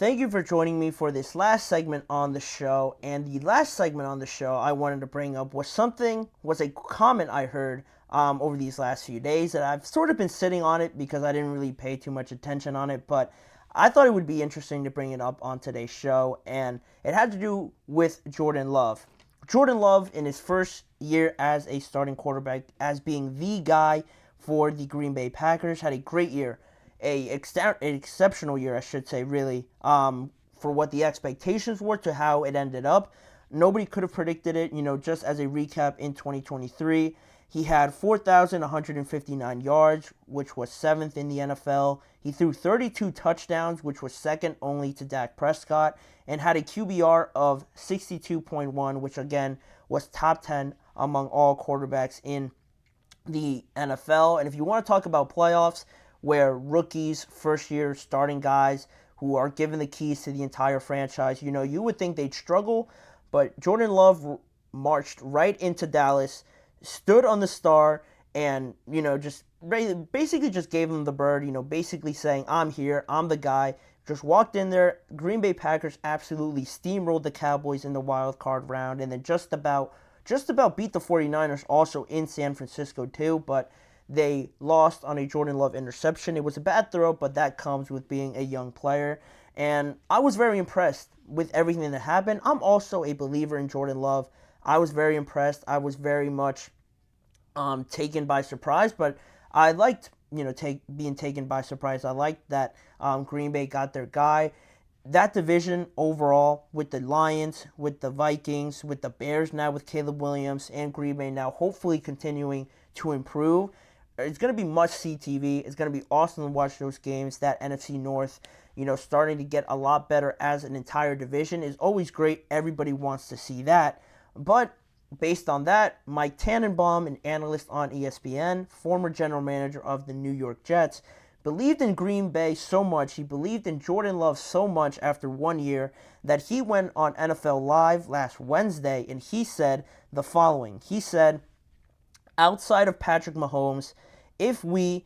Thank you for joining me for this last segment on the show. And the last segment on the show I wanted to bring up was a comment I heard over these last few days that I've sort of been sitting on it because I didn't really pay too much attention on it, but I thought it would be interesting to bring it up on today's show, and it had to do with Jordan Love. Jordan Love, in his first year as a starting quarterback, as being the guy for the Green Bay Packers, had a great year, an exceptional year, I should say, really, for what the expectations were to how it ended up. Nobody could have predicted it. Just as a recap, in 2023, he had 4,159 yards, which was seventh in the NFL. He threw 32 touchdowns, which was second only to Dak Prescott, and had a QBR of 62.1, which again was top 10 among all quarterbacks in the NFL. And if you want to talk about playoffs, where rookies, first-year starting guys who are given the keys to the entire franchise, you would think they'd struggle, but Jordan Love marched right into Dallas, stood on the star, and, just basically just gave them the bird, basically saying, I'm here, I'm the guy. Just walked in there. Green Bay Packers absolutely steamrolled the Cowboys in the wild card round, and then just about beat the 49ers also in San Francisco too, but they lost on a Jordan Love interception. It was a bad throw, but that comes with being a young player. And I was very impressed with everything that happened. I'm also a believer in Jordan Love. I was very impressed. I was very much taken by surprise, but I liked being taken by surprise. I liked that Green Bay got their guy. That division overall, with the Lions, with the Vikings, with the Bears now with Caleb Williams, and Green Bay now hopefully continuing to improve, it's going to be must-see TV. It's going to be awesome to watch those games. That NFC North, starting to get a lot better as an entire division is always great. Everybody wants to see that. But based on that, Mike Tannenbaum, an analyst on ESPN, former general manager of the New York Jets, believed in Green Bay so much, he believed in Jordan Love so much after 1 year, that he went on NFL Live last Wednesday and he said the following. He said, outside of Patrick Mahomes, if we're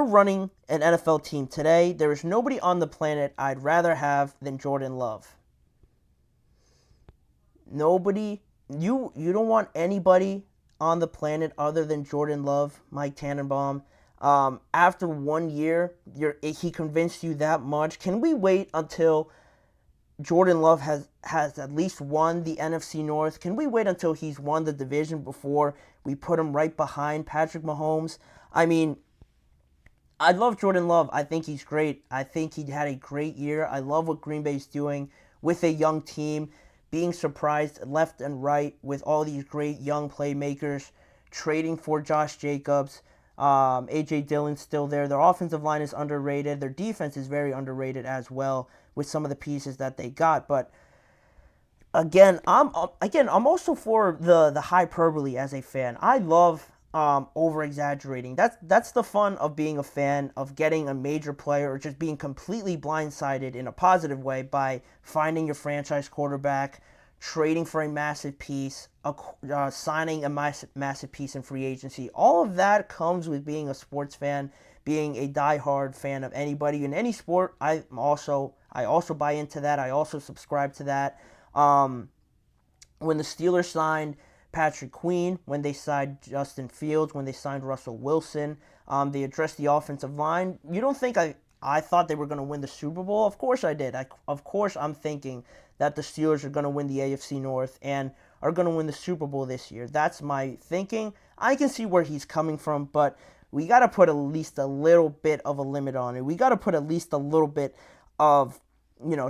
running an NFL team today, there is nobody on the planet I'd rather have than Jordan Love. Nobody. You don't want anybody on the planet other than Jordan Love, Mike Tannenbaum. After 1 year, he convinced you that much. Can we wait until Jordan Love has at least won the NFC North? Can we wait until he's won the division before we put him right behind Patrick Mahomes? I mean, I love Jordan Love. I think he's great. I think he had a great year. I love what Green Bay's doing with a young team, being surprised left and right with all these great young playmakers, trading for Josh Jacobs. A.J. Dillon's still there. Their offensive line is underrated. Their defense is very underrated as well with some of the pieces that they got. But again, I'm also for the hyperbole as a fan. I love over-exaggerating. That's the fun of being a fan, of getting a major player or just being completely blindsided in a positive way by finding your franchise quarterback, trading for a massive piece, signing a massive piece in free agency. All of that comes with being a sports fan, being a diehard fan of anybody in any sport. I also buy into that. I also subscribe to that. When the Steelers signed Patrick Queen, when they signed Justin Fields, when they signed Russell Wilson, they addressed the offensive line. You don't think I thought they were going to win the Super Bowl? Of course I did. Of course I'm thinking that the Steelers are going to win the AFC North and are going to win the Super Bowl this year. That's my thinking. I can see where he's coming from, but we got to put at least a little bit of a limit on it. We got to put at least a little bit of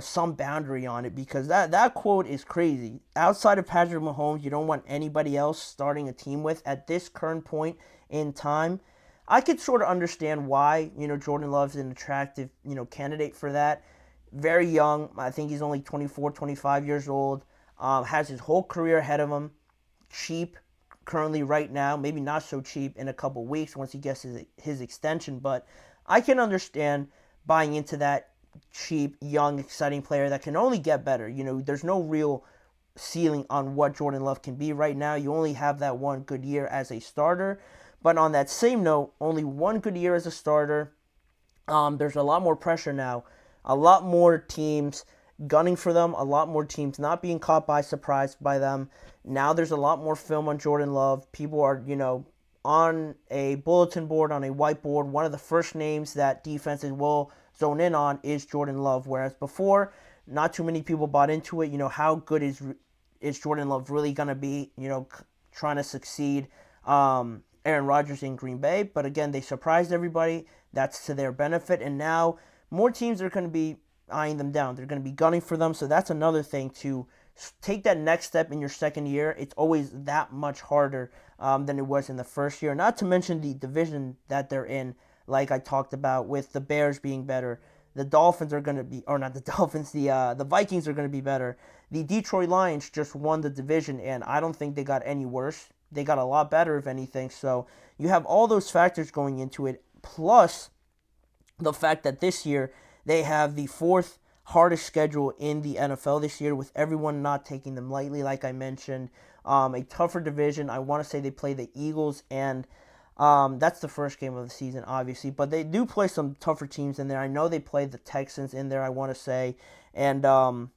some boundary on it, because that quote is crazy. Outside of Patrick Mahomes, you don't want anybody else starting a team with at this current point in time. I could sort of understand why, Jordan Love's an attractive, candidate for that. Very young. I think he's only 24, 25 years old. Has his whole career ahead of him. Cheap currently right now. Maybe not so cheap in a couple weeks once he gets his extension. But I can understand buying into that cheap, young, exciting player that can only get better. There's no real ceiling on what Jordan Love can be right now. You only have that one good year as a starter. But on that same note, only one good year as a starter. There's a lot more pressure now a lot more teams gunning for them, a lot more teams not being caught by surprise by them. Now there's a lot more film on Jordan Love. People are, on a bulletin board, on a whiteboard. One of the first names that defenses will zone in on is Jordan Love, whereas before, not too many people bought into it. How good is Jordan Love really going to be, trying to succeed Aaron Rodgers in Green Bay? But again, they surprised everybody. That's to their benefit. And now more teams are going to be eyeing them down. They're going to be gunning for them. So that's another thing to take that next step in your second year. It's always that much harder than it was in the first year. Not to mention the division that they're in, like I talked about, with the Bears being better. The Dolphins are going to be, or not the Dolphins, the Vikings are going to be better. The Detroit Lions just won the division, and I don't think they got any worse. They got a lot better, if anything. So you have all those factors going into it, plus the fact that this year they have the fourth hardest schedule in the NFL this year, with everyone not taking them lightly, like I mentioned. A tougher division. I want to say they play the Eagles, and that's the first game of the season, obviously. But they do play some tougher teams in there. I know they play the Texans in there, I want to say. And,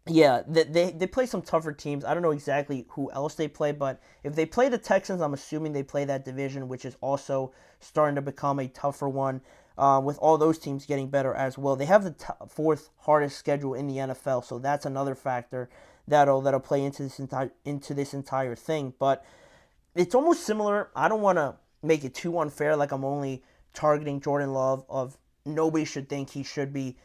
yeah, they play some tougher teams. I don't know exactly who else they play, but if they play the Texans, I'm assuming they play that division, which is also starting to become a tougher one, with all those teams getting better as well. They have the fourth hardest schedule in the NFL, so that's another factor that'll play into this entire thing. But it's almost similar. I don't want to make it too unfair, like I'm only targeting Jordan Love. Of nobody should think he should be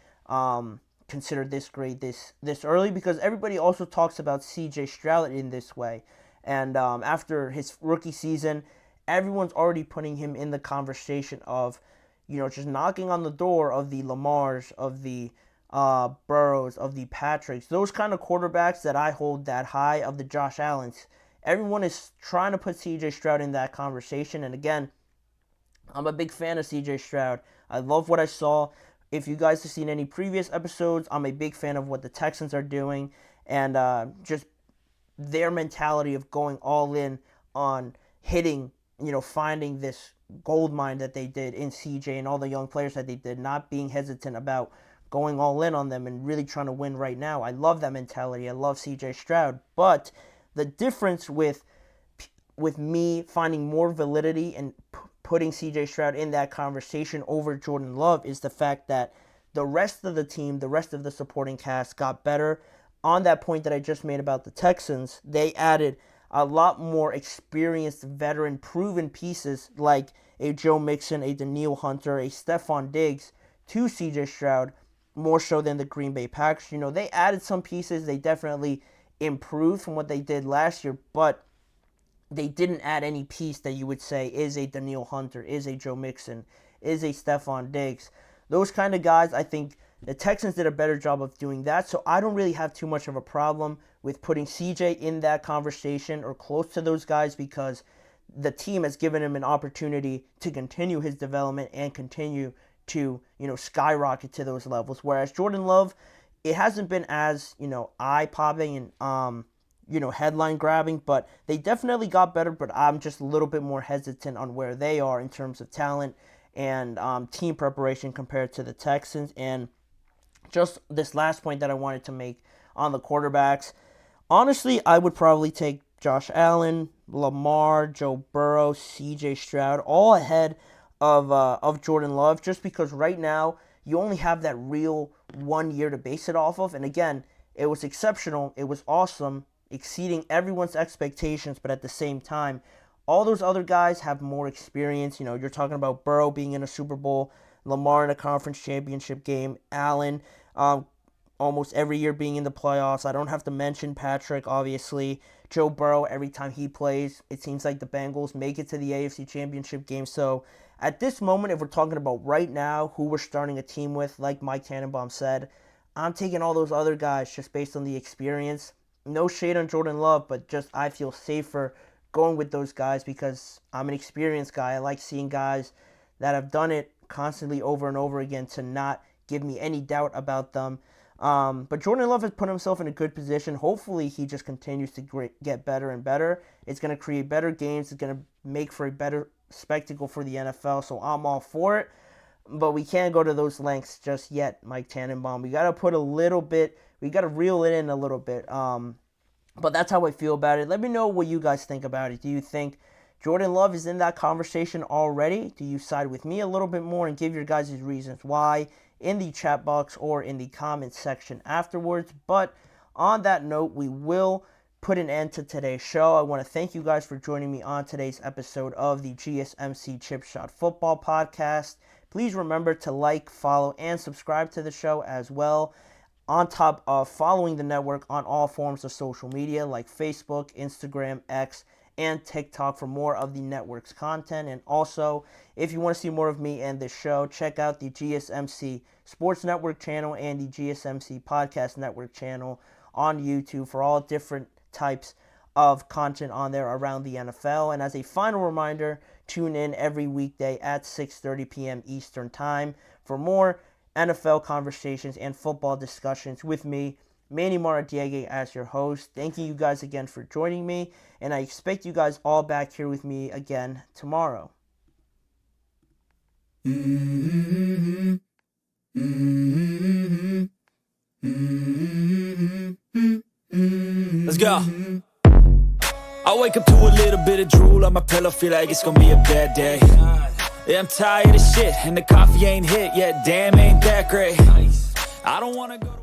considered this great this early, because everybody also talks about C.J. Stroud in this way. And after his rookie season, everyone's already putting him in the conversation of, just knocking on the door of the Lamars, of the Burrows, of the Patricks, those kind of quarterbacks that I hold that high, of the Josh Allens. Everyone is trying to put C.J. Stroud in that conversation. And again, I'm a big fan of C.J. Stroud. I love what I saw. If you guys have seen any previous episodes, I'm a big fan of what the Texans are doing, and just their mentality of going all in on hitting, finding this gold mine that they did in CJ and all the young players that they did, not being hesitant about going all in on them and really trying to win right now. I love that mentality. I love CJ Stroud. But the difference with me finding more validity and putting CJ Stroud in that conversation over Jordan Love is the fact that the rest of the team, the rest of the supporting cast got better. On that point that I just made about the Texans, they added a lot more experienced, veteran, proven pieces like a Joe Mixon, a Danielle Hunter, a Stephon Diggs to CJ Stroud, more so than the Green Bay Packers. They added some pieces. They definitely improved from what they did last year, but they didn't add any piece that you would say is a Danielle Hunter, is a Joe Mixon, is a Stephon Diggs. Those kind of guys, I think the Texans did a better job of doing that, so I don't really have too much of a problem with putting CJ in that conversation or close to those guys, because the team has given him an opportunity to continue his development and continue to, skyrocket to those levels. Whereas Jordan Love, it hasn't been as, eye-popping and, headline grabbing, but they definitely got better. But I'm just a little bit more hesitant on where they are in terms of talent and team preparation compared to the Texans. And just this last point that I wanted to make on the quarterbacks, honestly, I would probably take Josh Allen, Lamar, Joe Burrow, C.J. Stroud, all ahead of Jordan Love, just because right now you only have that real 1 year to base it off of. And again, it was exceptional. It was awesome, exceeding everyone's expectations, but at the same time, all those other guys have more experience. You're talking about Burrow being in a Super Bowl, Lamar in a conference championship game, Allen almost every year being in the playoffs. I don't have to mention Patrick, obviously. Joe Burrow, every time he plays, it seems like the Bengals make it to the AFC championship game. So at this moment, if we're talking about right now who we're starting a team with, like Mike Tannenbaum said, I'm taking all those other guys just based on the experience. No shade on Jordan Love, but just I feel safer going with those guys because I'm an experienced guy. I like seeing guys that have done it constantly over and over again to not give me any doubt about them. But Jordan Love has put himself in a good position. Hopefully he just continues to get better and better. It's going to create better games. It's going to make for a better spectacle for the NFL, so I'm all for it. but we can't go to those lengths just yet, Mike Tannenbaum. We got to put a little bit, we got to reel it in a little bit. But that's how I feel about it. Let me know what you guys think about it. Do you think Jordan Love is in that conversation already? Do you side with me a little bit more and give your guys' reasons why in the chat box or in the comments section afterwards? But on that note, we will put an end to today's show. I want to thank you guys for joining me on today's episode of the GSMC Chip Shot Football Podcast. Please remember to like, follow, and subscribe to the show as well, on top of following the network on all forms of social media like Facebook, Instagram, X, and TikTok for more of the network's content. And also, if you want to see more of me and this show, check out the GSMC Sports Network channel and the GSMC Podcast Network channel on YouTube for all different types of content on there around the NFL. And as a final reminder, tune in every weekday at 6:30 p.m. Eastern Time for more NFL conversations and football discussions with me, Manny Maradiaga, as your host. Thank you guys again for joining me, and I expect you guys all back here with me again tomorrow. Let's go. I wake up to a little bit of drool on my pillow, feel like it's gonna be a bad day. Yeah, I'm tired of shit, and the coffee ain't hit yet, damn, ain't that great. I don't wanna go to